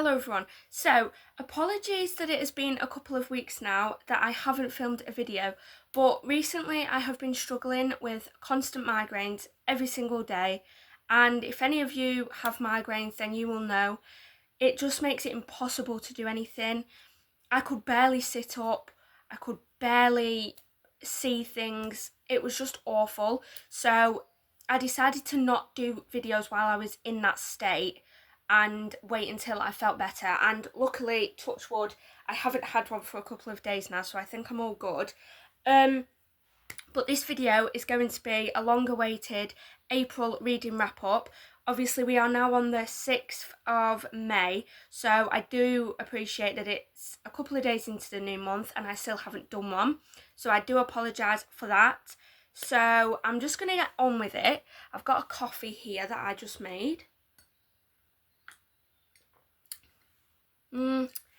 Hello everyone. So, apologies that it has been a couple of weeks now that I haven't filmed a video, but recently I have been struggling with constant migraines every single day, and if any of you have migraines then you will know it just makes it impossible to do anything. I could barely sit up, I could barely see things. It was just awful. So I decided to not do videos while I was in that state and wait until I felt better, and luckily, touch wood, I haven't had one for a couple of days now, so I think I'm all good. But this video is going to be a long awaited April reading wrap up. Obviously we are now on the 6th of May, so I do appreciate that it's a couple of days into the new month and I still haven't done one, so I do apologise for that. So I'm just going to get on with it. I've got a coffee here that I just made.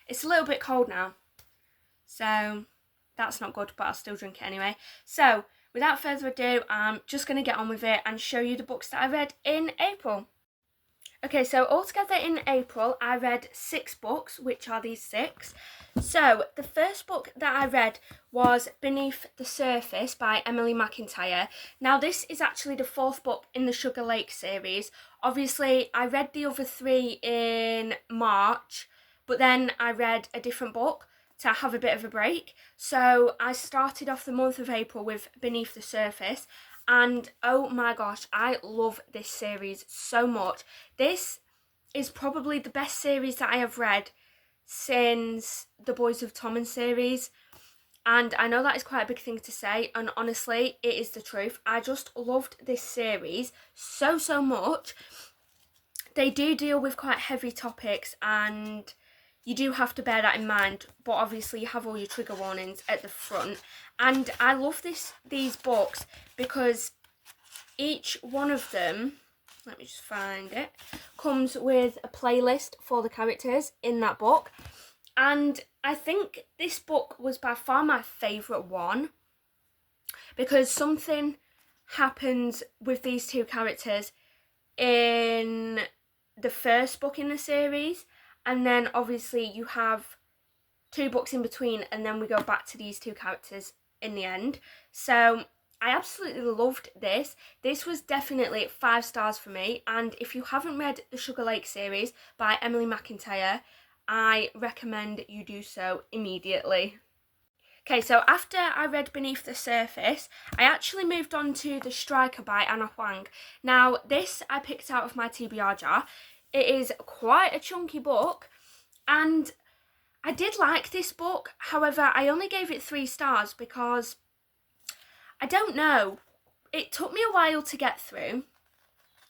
It's a little bit cold now, so that's not good, but I'll still drink it anyway. So without further ado, I'm just going to get on with it and show you the books that I read in April. Okay, so altogether in April I read 6 books, which are these 6. So the first book that I read was Beneath the Surface by Emily McIntyre. Now this is actually the 4th book in the Sugar Lake series. Obviously I read the other 3 in March, but then I read a different book to have a bit of a break. So I started off the month of April with Beneath the Surface, and oh my gosh, I love this series so much. This is probably the best series that I have read since the Boys of Tommen series, and I know that is quite a big thing to say, and honestly it is the truth. I just loved this series so much. They do deal with quite heavy topics and you do have to bear that in mind, but obviously you have all your trigger warnings at the front. And I love these books because each one of them, let me just find it, comes with a playlist for the characters in that book. And I think this book was by far my favourite one because something happens with these 2 characters in the first book in the series, and then obviously you have 2 books in between, and then we go back to these 2 characters in the end. So I absolutely loved this. This was definitely 5 stars for me, and if you haven't read the Sugar Lake series by Emily McIntyre, I recommend you do so immediately. Okay, so after I read Beneath the Surface, I actually moved on to The Striker by Ana Huang. Now, this I picked out of my TBR jar. It is quite a chunky book, and I did like this book. However, I only gave it 3 stars because, I don't know, it took me a while to get through.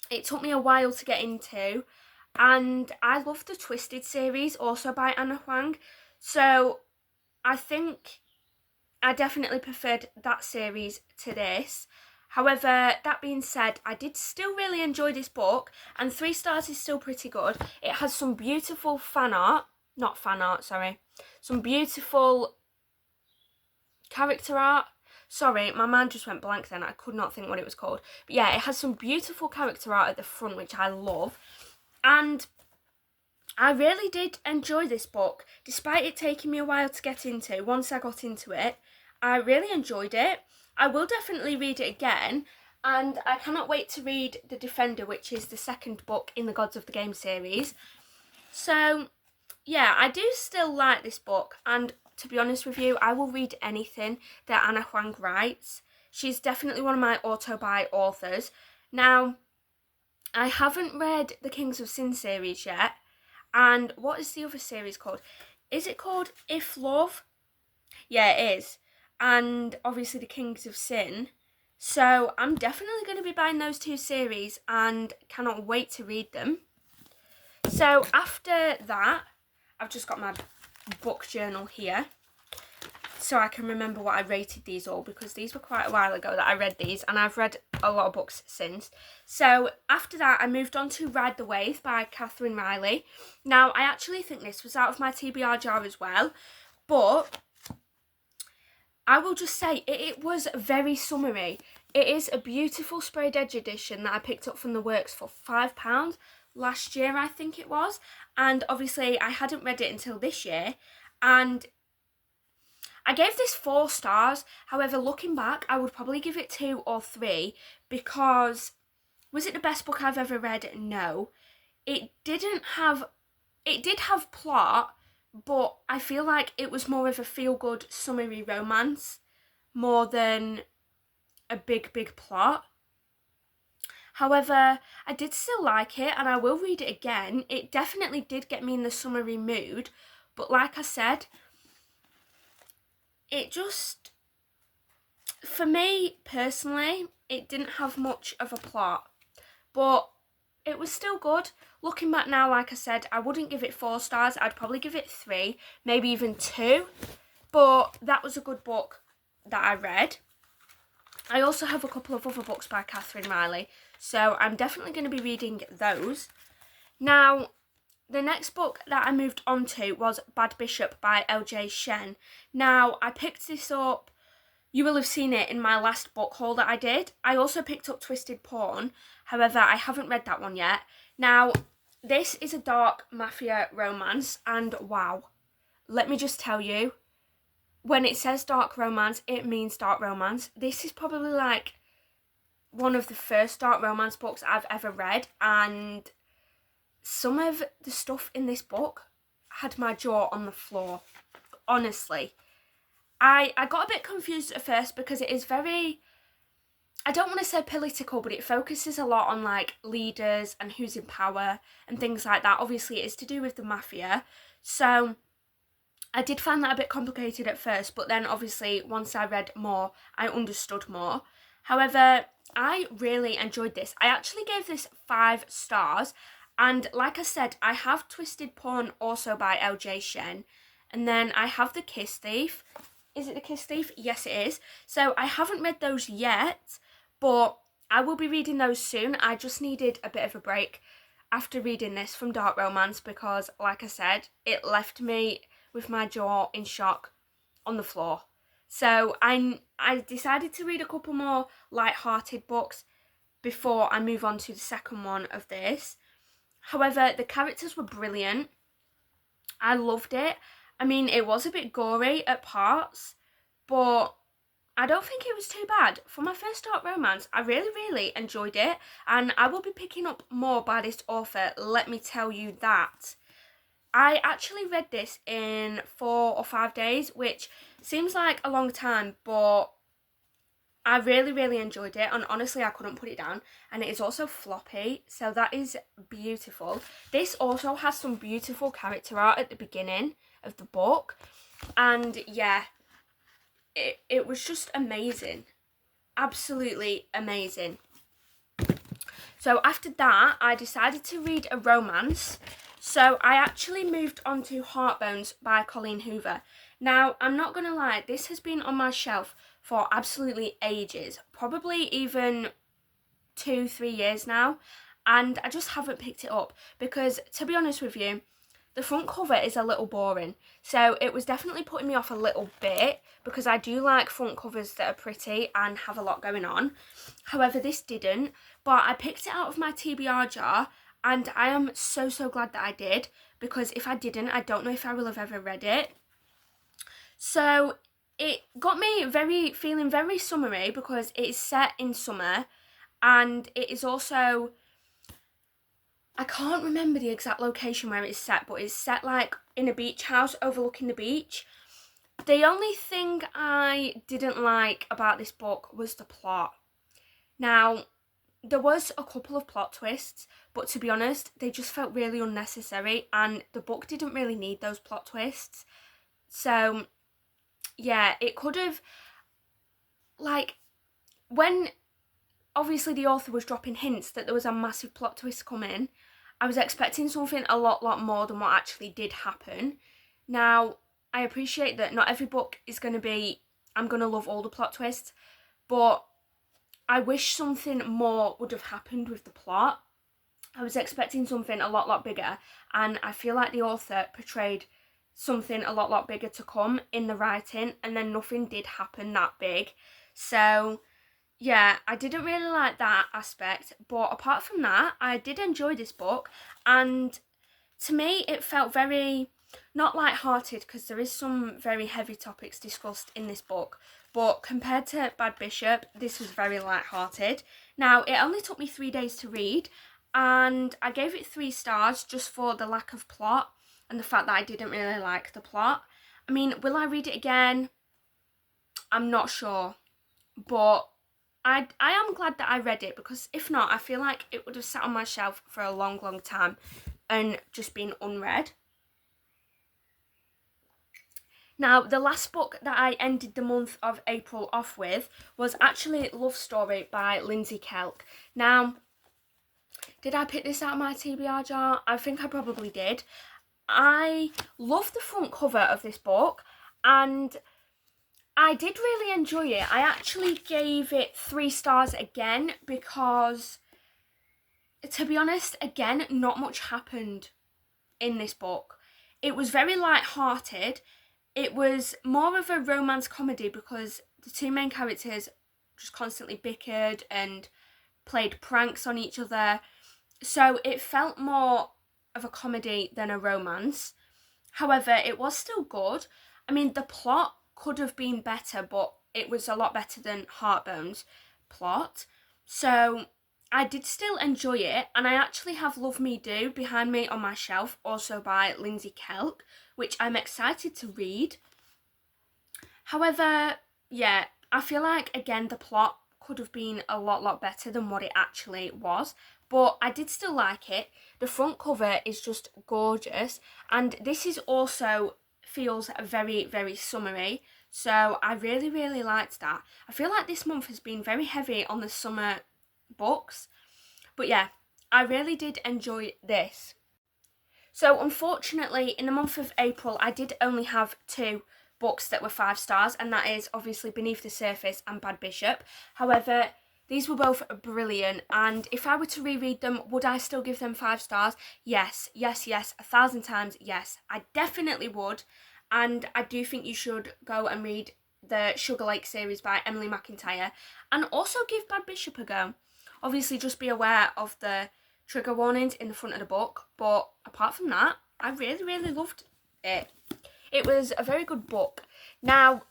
It took me a while to get into, and I love the Twisted series, also by Ana Huang. So I think I definitely preferred that series to this. However, that being said, I did still really enjoy this book, and 3 stars is still pretty good. It has some beautiful some beautiful character art. Sorry, my mind just went blank then. I could not think what it was called. But yeah, it has some beautiful character art at the front, which I love. And I really did enjoy this book, despite it taking me a while to get into. Once I got into it, I really enjoyed it. I will definitely read it again, and I cannot wait to read The Defender, which is the 2nd book in the Gods of the Game series. So yeah, I do still like this book, and to be honest with you, I will read anything that Ana Huang writes. She's definitely one of my auto-buy authors. Now, I haven't read the Kings of Sin series yet, and what is the other series called? Is it called If Love? Yeah, it is. And obviously the Kings of Sin. So I'm definitely going to be buying those 2 series and cannot wait to read them. So after that, I've just got my book journal here so I can remember what I rated these all, because these were quite a while ago that I read these, and I've read a lot of books since. So after that, I moved on to Ride the Wave by Catherine Riley. Now, I actually think this was out of my TBR jar as well, but I will just say it was very summery. It is a beautiful sprayed edge edition that I picked up from the works for £5, last year, I think it was, and obviously I hadn't read it until this year, and I gave this 4 stars. However, looking back, I would probably give it 2 or 3 because was it the best book I've ever read? No. It did have plot, but I feel like it was more of a feel-good summary romance more than a big plot. However, I did still like it and I will read it again. It definitely did get me in the summery mood, but like I said, it just, for me personally, it didn't have much of a plot, but it was still good. Looking back now, like I said, I wouldn't give it 4 stars. I'd probably give it 3, maybe even 2, but that was a good book that I read. I also have a couple of other books by Catherine Riley, so I'm definitely going to be reading those. Now, the next book that I moved on to was Bad Bishop by L.J. Shen. Now, I picked this up, you will have seen it in my last book haul that I did. I also picked up Twisted Pawn, however, I haven't read that one yet. Now, this is a dark mafia romance, and wow, let me just tell you, when it says dark romance, it means dark romance. This is probably like one of the first dark romance books I've ever read, and some of the stuff in this book had my jaw on the floor, honestly. I got a bit confused at first because it is very, I don't want to say political, but it focuses a lot on like leaders and who's in power and things like that. Obviously it is to do with the mafia, so I did find that a bit complicated at first, but then obviously once I read more, I understood more. However, I really enjoyed this. I actually gave this 5 stars, and like I said, I have Twisted Pawn also by L.J. Shen, and then I have The Kiss Thief. Is it The Kiss Thief? Yes, it is. So I haven't read those yet, but I will be reading those soon. I just needed a bit of a break after reading this from dark romance because, like I said, it left me with my jaw in shock on the floor. So I decided to read a couple more light-hearted books before I move on to the second one of this. However, the characters were brilliant. I loved it. I mean, it was a bit gory at parts, but I don't think it was too bad. For my first dark romance, I really enjoyed it, and I will be picking up more by this author, let me tell you that. I actually read this in 4 or 5 days, which seems like a long time, but I really enjoyed it, and honestly I couldn't put it down. And it is also floppy, so that is beautiful. This also has some beautiful character art at the beginning of the book, and yeah, it was just amazing, absolutely amazing. So after that, I decided to read a romance. So I actually moved on to Heartbones by Colleen Hoover. Now, I'm not going to lie, this has been on my shelf for absolutely ages, probably even 2-3 years now, and I just haven't picked it up because, to be honest with you, the front cover is a little boring, so it was definitely putting me off a little bit because I do like front covers that are pretty and have a lot going on. However, this didn't, but I picked it out of my TBR jar, and I am so glad that I did, because if I didn't, I don't know if I will have ever read it. So it got me feeling very summery because it is set in summer, and it is also, I can't remember the exact location where it's set, but it's set like in a beach house overlooking the beach. The only thing I didn't like about this book was the plot. Now, there was a couple of plot twists, but to be honest, they just felt really unnecessary, and the book didn't really need those plot twists. So yeah, it could have, like, when obviously the author was dropping hints that there was a massive plot twist coming, I was expecting something a lot more than what actually did happen. Now, I appreciate that not every book is going to be, I'm going to love all the plot twists, but I wish something more would have happened with the plot. I was expecting something a lot bigger, and I feel like the author portrayed something a lot bigger to come in the writing, and then nothing did happen that big. So yeah, I didn't really like that aspect, but apart from that, I did enjoy this book, and to me, it felt very not light-hearted because there is some very heavy topics discussed in this book, but compared to Bad Bishop, this was very light-hearted. Now, it only took me 3 days to read, and I gave it 3 stars just for the lack of plot and the fact that I didn't really like the plot. I mean, will I read it again? I'm not sure, but I am glad that I read it, because if not, I feel like it would have sat on my shelf for a long, long time and just been unread. Now, the last book that I ended the month of April off with was actually Love Story by Lindsay Kelk. Now, did I pick this out of my TBR jar? I think I probably did. I love the front cover of this book, and I did really enjoy it. I actually gave it 3 stars again because, to be honest, again, not much happened in this book. It was very light-hearted. It was more of a romance comedy because the 2 main characters just constantly bickered and played pranks on each other. So it felt more of a comedy than a romance. However, it was still good. I mean, the plot could have been better, but it was a lot better than Heartbone's plot. So I did still enjoy it, and I actually have Love Me Do behind me on my shelf, also by Lindsay Kelk, which I'm excited to read. However, yeah, I feel like, again, the plot could have been a lot better than what it actually was, but I did still like it. The front cover is just gorgeous, and this is also feels very summery, so I really liked that. I feel like this month has been very heavy on the summer books, but yeah, I really did enjoy this. So unfortunately, in the month of April, I did only have 2 books that were 5 stars, and that is obviously Beneath the Surface and Bad Bishop. However, these were both brilliant, and if I were to reread them, would I still give them 5 stars? Yes, 1,000 times yes. I definitely would, and I do think you should go and read the Sugar Lake series by Emily McIntyre, and also give Bad Bishop a go. Obviously, just be aware of the trigger warnings in the front of the book, but apart from that, I really loved it. It was a very good book. Now,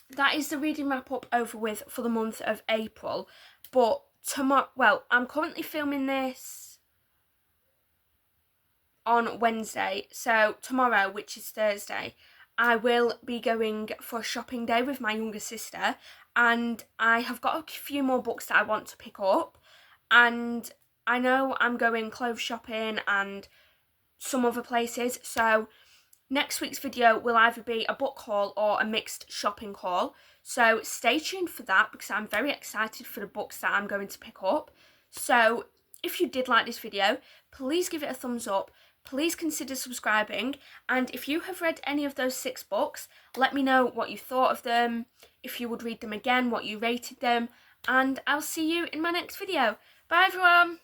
that is the reading wrap up over with for the month of April, but tomorrow, well, I'm currently filming this on Wednesday, so tomorrow, which is Thursday, I will be going for a shopping day with my younger sister, and I have got a few more books that I want to pick up, and I know I'm going clothes shopping and some other places, so next week's video will either be a book haul or a mixed shopping haul, so stay tuned for that because I'm very excited for the books that I'm going to pick up. So if you did like this video, please give it a thumbs up, please consider subscribing, and if you have read any of those 6 books, let me know what you thought of them, if you would read them again, what you rated them, and I'll see you in my next video. Bye everyone!